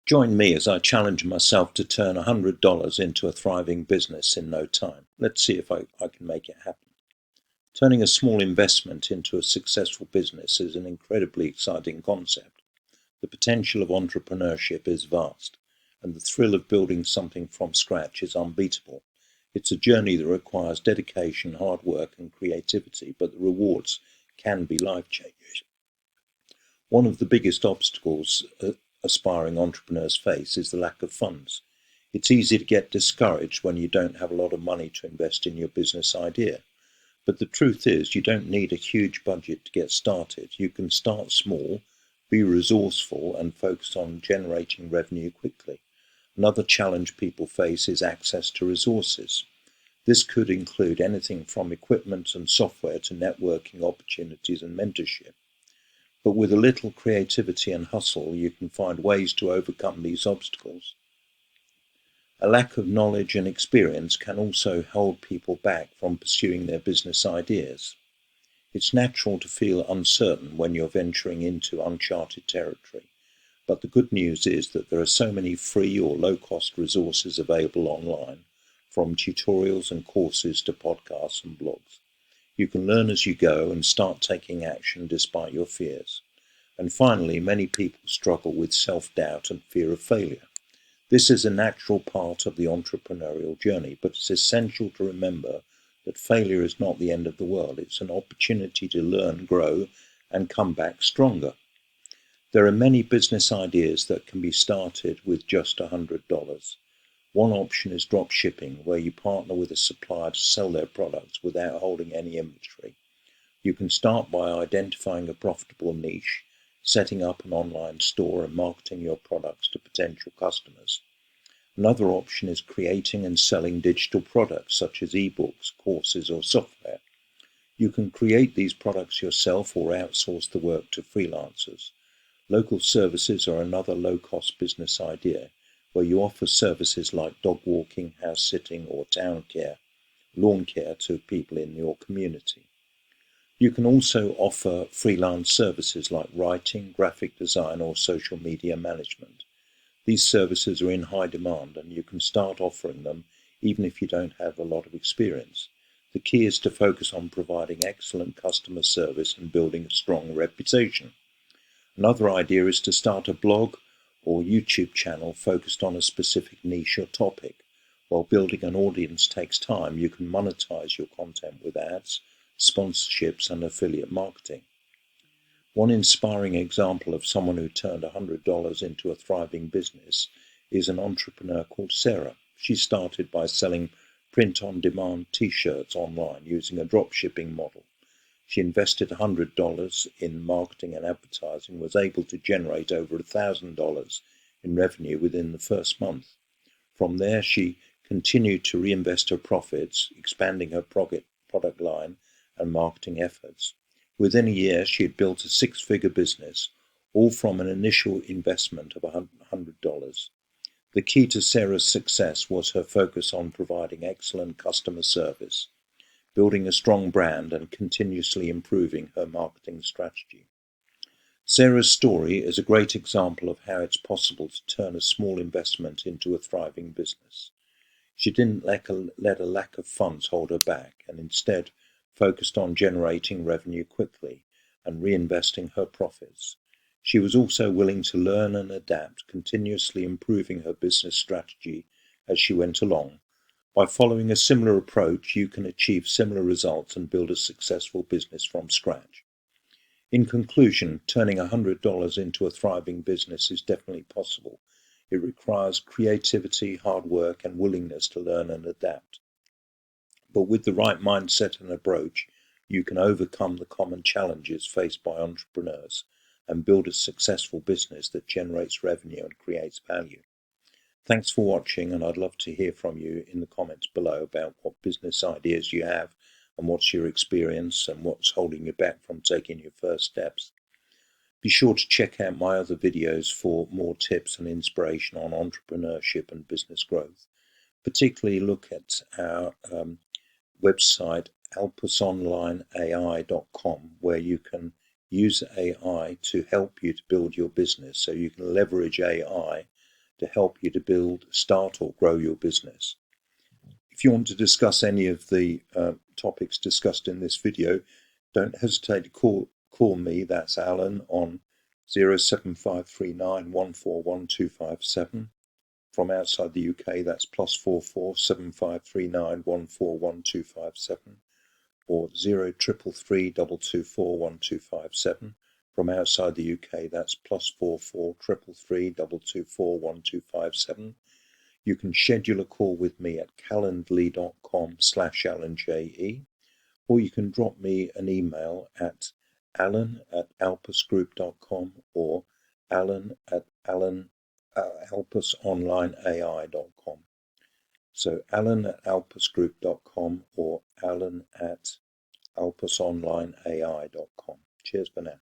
Join me as I challenge myself to turn $100 into a thriving business in no time. Let's see if I can make it happen. Turning a small investment into a successful business is an incredibly exciting concept. The potential of entrepreneurship is vast, and the thrill of building something from scratch is unbeatable. It's a journey that requires dedication, hard work, and creativity, but the rewards can be life-changing. One of the biggest obstacles aspiring entrepreneurs face is the lack of funds. It's easy to get discouraged when you don't have a lot of money to invest in your business idea. But the truth is, you don't need a huge budget to get started. You can start small, be resourceful, and focus on generating revenue quickly. Another challenge people face is access to resources. This could include anything from equipment and software to networking opportunities and mentorship. But with a little creativity and hustle, you can find ways to overcome these obstacles. A lack of knowledge and experience can also hold people back from pursuing their business ideas. It's natural to feel uncertain when you're venturing into uncharted territory, but the good news is that there are so many free or low-cost resources available online, from tutorials and courses to podcasts and blogs. You can learn as you go and start taking action despite your fears. And finally, many people struggle with self-doubt and fear of failure. This is a natural part of the entrepreneurial journey, but it's essential to remember that failure is not the end of the world. It's an opportunity to learn, grow, and come back stronger. There are many business ideas that can be started with just $100. One option is drop shipping, where you partner with a supplier to sell their products without holding any inventory. You can start by identifying a profitable niche, setting up an online store, and marketing your products to potential customers. Another option is creating and selling digital products such as ebooks, courses, or software. You can create these products yourself or outsource the work to freelancers. Local services are another low-cost business idea, where you offer services like dog walking, house sitting, or town care, lawn care to people in your community. You can also offer freelance services like writing, graphic design, or social media management. These services are in high demand, and you can start offering them even if you don't have a lot of experience. The key is to focus on providing excellent customer service and building a strong reputation. Another idea is to start a blog or YouTube channel focused on a specific niche or topic. While building an audience takes time, you can monetize your content with ads, sponsorships, and affiliate marketing. One inspiring example of someone who turned $100 into a thriving business is an entrepreneur called Sarah. She started by selling print-on-demand t-shirts online using a drop-shipping model. She invested $100 in marketing and advertising, was able to generate over $1,000 in revenue within the first month. From there, she continued to reinvest her profits, expanding her product line and marketing efforts. Within a year, she had built a six-figure business, all from an initial investment of $100. The key to Sarah's success was her focus on providing excellent customer service, building a strong brand, and continuously improving her marketing strategy. Sarah's story is a great example of how it's possible to turn a small investment into a thriving business. She didn't let a lack of funds hold her back, and instead focused on generating revenue quickly and reinvesting her profits. She was also willing to learn and adapt, continuously improving her business strategy as she went along. By following a similar approach, you can achieve similar results and build a successful business from scratch. In conclusion, turning $100 into a thriving business is definitely possible. It requires creativity, hard work, and willingness to learn and adapt. But with the right mindset and approach, you can overcome the common challenges faced by entrepreneurs and build a successful business that generates revenue and creates value. Thanks for watching, and I'd love to hear from you in the comments below about what business ideas you have and what's your experience and what's holding you back from taking your first steps. Be sure to check out my other videos for more tips and inspiration on entrepreneurship and business growth. Particularly look at our website alpusonlineai.com, where you can use AI to help you to build your business, so you can leverage AI to help you to start or grow your business. If you want to discuss any of the topics discussed in this video, don't hesitate to call me, that's Alan, on 07539141257. From outside the UK, that's +44 7539 141257, or 0333 224 1257. From outside the UK, that's +44 333 224 1257. You can schedule a call with me at calendly.com/AlanJE, or you can drop me an email at alan@alpusgroup.com or alan@alpusonlineai.com. So alan@alpusgroup.com or alan@alpusonlineai.com. Cheers for now.